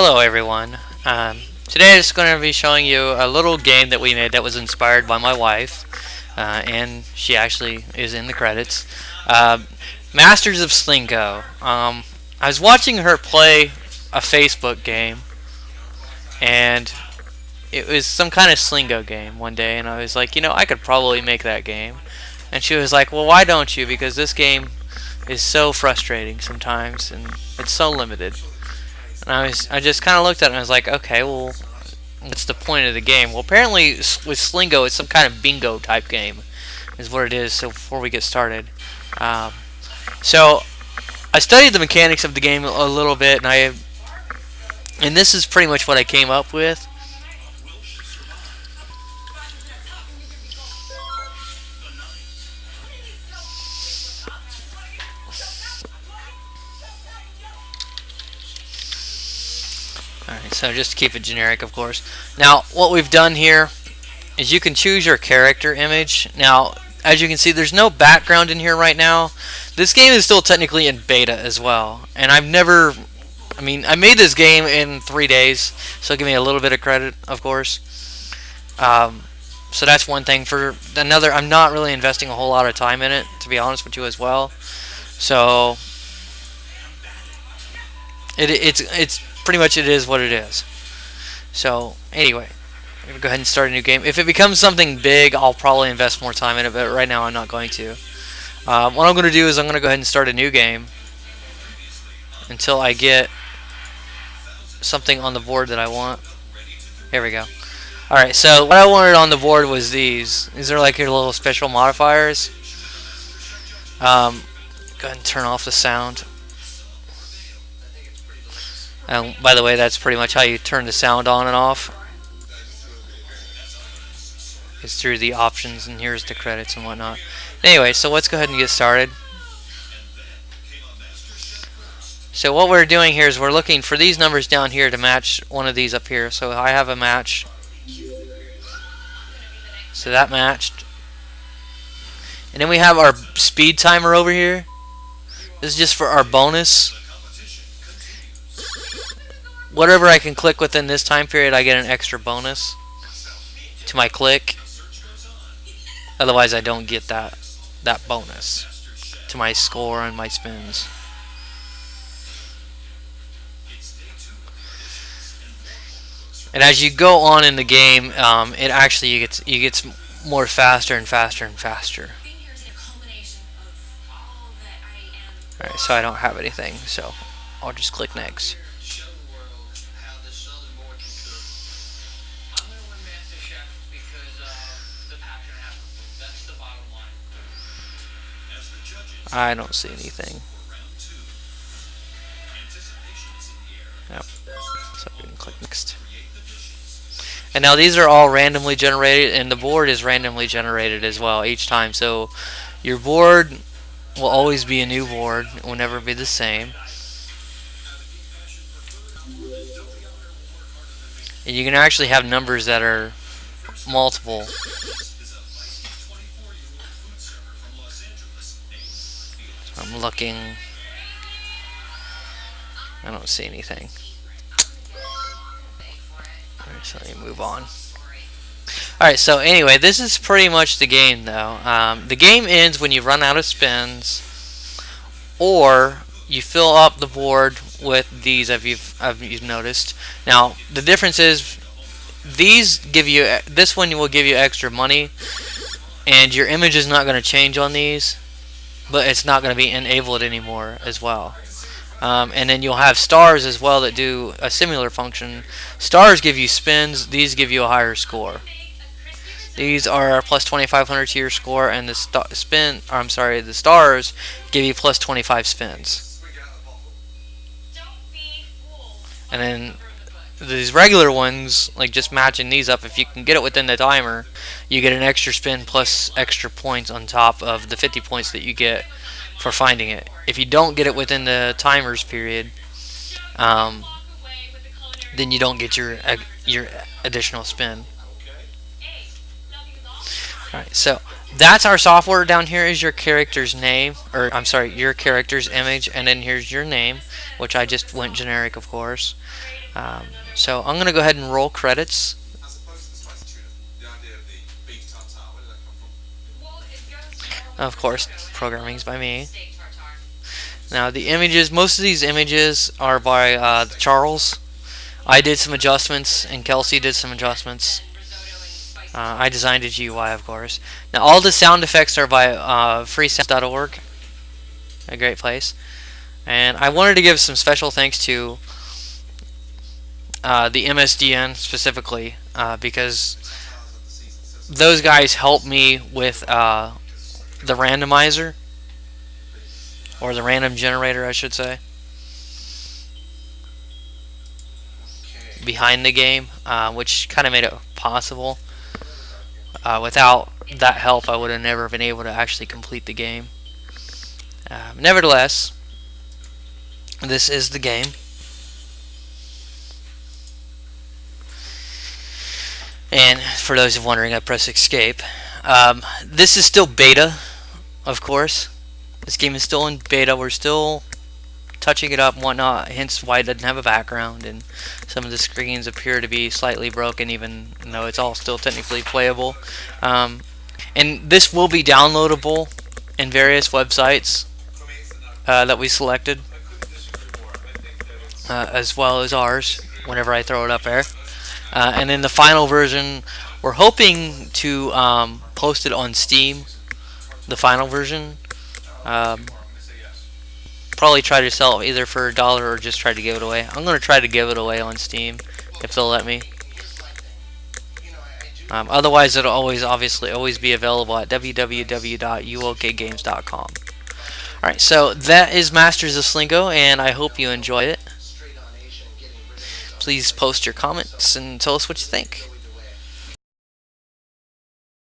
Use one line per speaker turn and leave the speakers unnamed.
Hello everyone. Today I'm just going to be showing you a little game that we made that was inspired by my wife, and she actually is in the credits. Uh, Masters of Slingo. I was watching her play a Facebook game, and it was some kind of Slingo game one day, and I was like, I could probably make that game. And she was like, well, why don't you? Because this game is so frustrating sometimes, and it's so limited. And I just kind of looked at it and I was like, okay, well, what's the point of the game? Well, apparently with Slingo, it's some kind of bingo type game, is what it is. So before we get started, um, so I studied the mechanics of the game a little bit, and this is pretty much what I came up with. Alright, so just to keep it generic, of course. Now, what we've done here is you can choose your character image. Now, as you can see, there's no background in here right now. This game is still technically in beta as well. And I made this game in 3 days, so give me a little bit of credit, of course. So that's one thing. For another, I'm not really investing a whole lot of time in it, to be honest with you as well. So, it's pretty much it is what it is. So, anyway. I'm going to go ahead and start a new game. If it becomes something big, I'll probably invest more time in it, but right now I'm not going to. What I'm going to do is I'm going to go ahead and start a new game until I get something on the board that I want. Here we go. Alright, so what I wanted on the board was these. These are like your little special modifiers. Go ahead and turn off the sound. By the way, that's pretty much how you turn the sound on and off. It's through the options, and here's the credits and whatnot. Anyway, so let's go ahead and get started. So what we're doing here is we're looking for these numbers down here to match one of these up here. So I have a match. So that matched. And then we have our speed timer over here. This is just for our bonus. Whatever I can click within this time period, I get an extra bonus to my click. Otherwise, I don't get that bonus to my score and my spins. And as you go on in the game, it actually gets more faster and faster and faster. Alright, so I don't have anything, so I'll just click next. I don't see anything. Yep. So we can click next. And now these are all randomly generated, and the board is randomly generated as well each time. So your board will always be a new board. It will never be the same. And you can actually have numbers that are multiple. I'm looking. I don't see anything. Alright, so let me move on. Alright, so anyway, this is pretty much the game though. The game ends when you run out of spins, or you fill up the board with these, if you've noticed. Now, the difference is these give you, this one will give you extra money, and your image is not going to change on these, but it's not going to be enabled anymore as well. And then you'll have stars as well that do a similar function. Stars give you spins. These give you a higher score. These are plus 2,500 to your score, and the stars give you plus 25 spins. And then these regular ones, like just matching these up, if you can get it within the timer, you get an extra spin plus extra points on top of the 50 points that you get for finding it. If you don't get it within the timer's period, then you don't get your additional spin. Alright, so That's our software. Down here is your character's name, or I'm sorry, your character's image, and then here's your name, which I just went generic, of course. Um, so I'm gonna go ahead and roll credits. Of course, programming's by me. Now the images, most of these images are by Charles. I did some adjustments, and Kelsey did some adjustments. I designed a GUI, of course. Now all the sound effects are by freesounds.org, a great place. And I wanted to give some special thanks to the MSDN specifically because those guys helped me with the randomizer, or the random generator, I should say, behind the game, which kind of made it possible. Without that help, I would have never been able to actually complete the game. Nevertheless, this is the game. And for those of wondering, I press escape. This is still beta, of course. This game is still in beta. We're still touching it up and whatnot, hence why it doesn't have a background, and some of the screens appear to be slightly broken, even though it's all still technically playable. And this will be downloadable in various websites that we selected, as well as ours, whenever I throw it up there. And then the final version, we're hoping to post it on Steam, the final version. Probably try to sell it either for $1 or just try to give it away. I'm going to try to give it away on Steam if they'll let me. Otherwise, it'll always be available at www.ulkgames.com. Alright, so that is Masters of Slingo, and I hope you enjoy it. Please post your comments and tell us what you think.